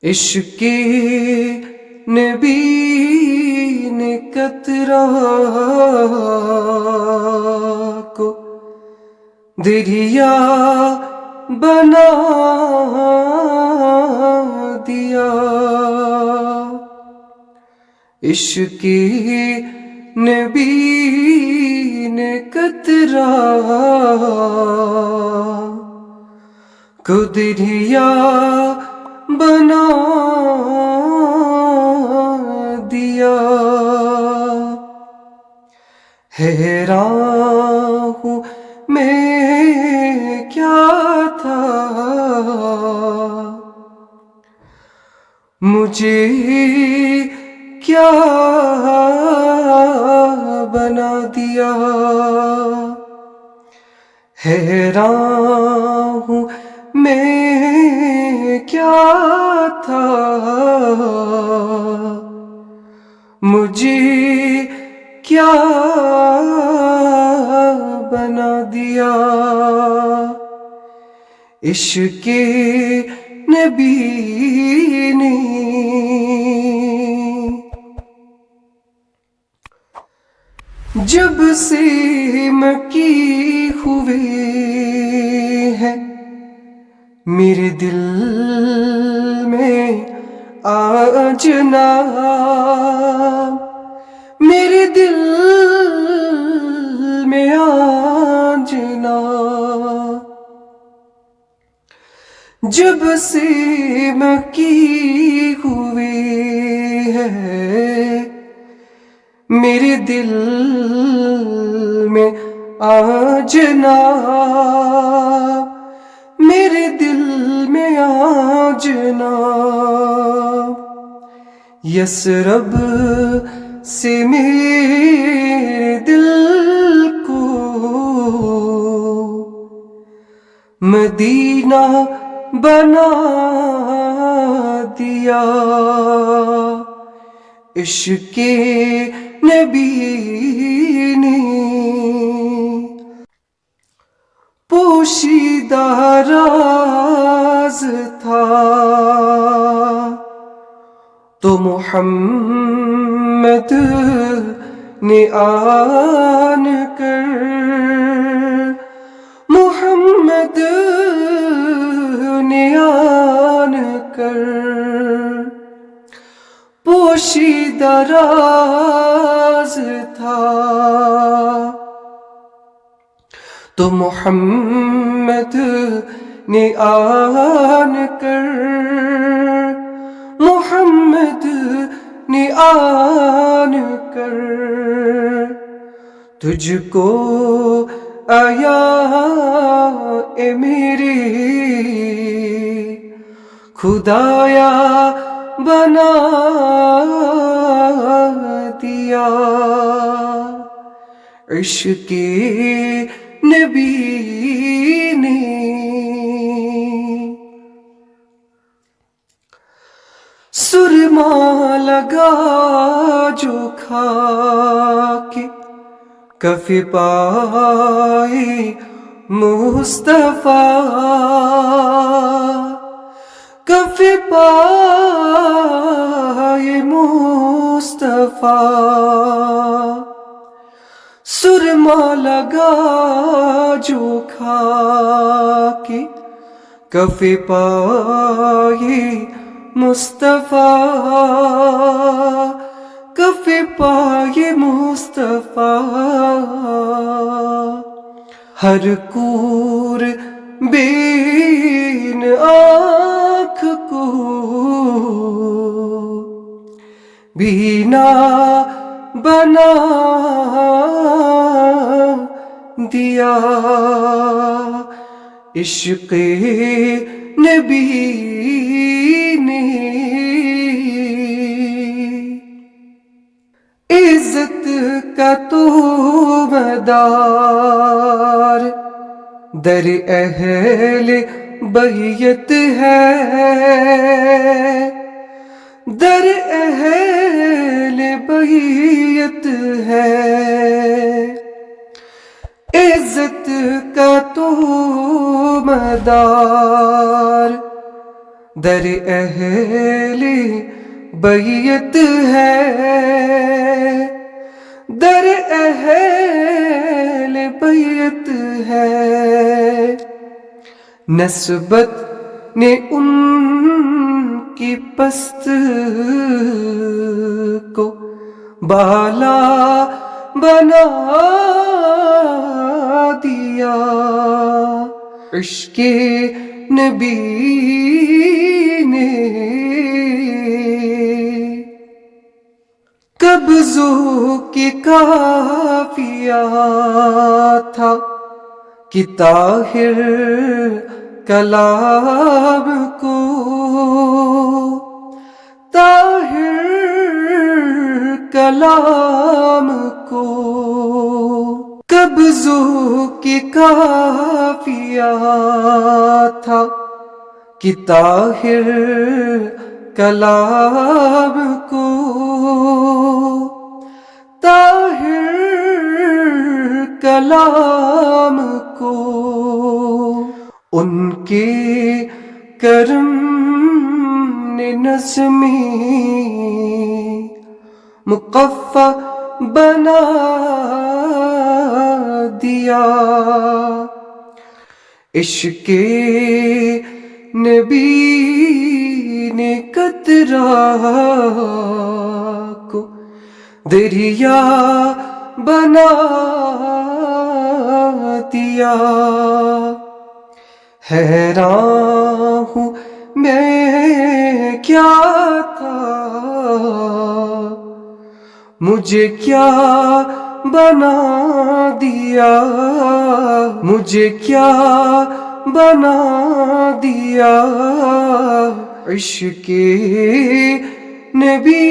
عشق نبی نے قطرہ کو دریا بنا دیا. عشق نبی نے قطرہ کو دریا بنا دیا. حیران ہوں میں کیا تھا مجھے کیا بنا دیا. حیران ہوں میں کیا تھا مجھے کیا بنا دیا. عشق نبی نے جب سے مکی ہوئے ہیں میرے دل میں آج نام، میرے دل میں آج نام. جب سے مکی ہوئے ہیں میرے دل میں آج نام، میرے دل میں آج نام. یثرب سے میرے دل کو مدینہ بنا دیا. عشق نبی نے پوشیدہ راز تھا تو محمد نے آن کر، محمد نے آن کر پوشیدہ راز تھا تو محمد نے آن کر، محمد نے آن کر تجھ کو آیا اے میرے خدایا بنا دیا. عشق نبی نے سرما لگا جو کھا کے کف پائے مصطفیٰ، کف پائے مصطفیٰ. سرما لگا جو کھا کے کف پائے مصطفیٰ، کف پائے مصطفیٰ. ہر کور بین آنکھ کو بینا بنا دیا. عشق نبی نے عزت کا تو مدار در اہل بیت ہے، در اہل بیت ہے. عزت کا تو مدار در اہل بیت ہے، در اہل بیت ہے، نسبت نے ان کی پست کو بالا بنا دیا، عشق نبی نے قبضوں کی کافیہ تھا کہ طاہر کلام کو، طاہر کلام کو قبضوں کی کافیہ تھا کہ طاہر کلام کو، طاہر کلام کو، ان کے کرم نے نظمی مقفع بنا دیا، عشق نبی نے قطرہ کو دریا بنا دیا، حیران ہوں میں کیا تھا، مجھے کیا بنا دیا، مجھے کیا بنا دیا، عشق نبی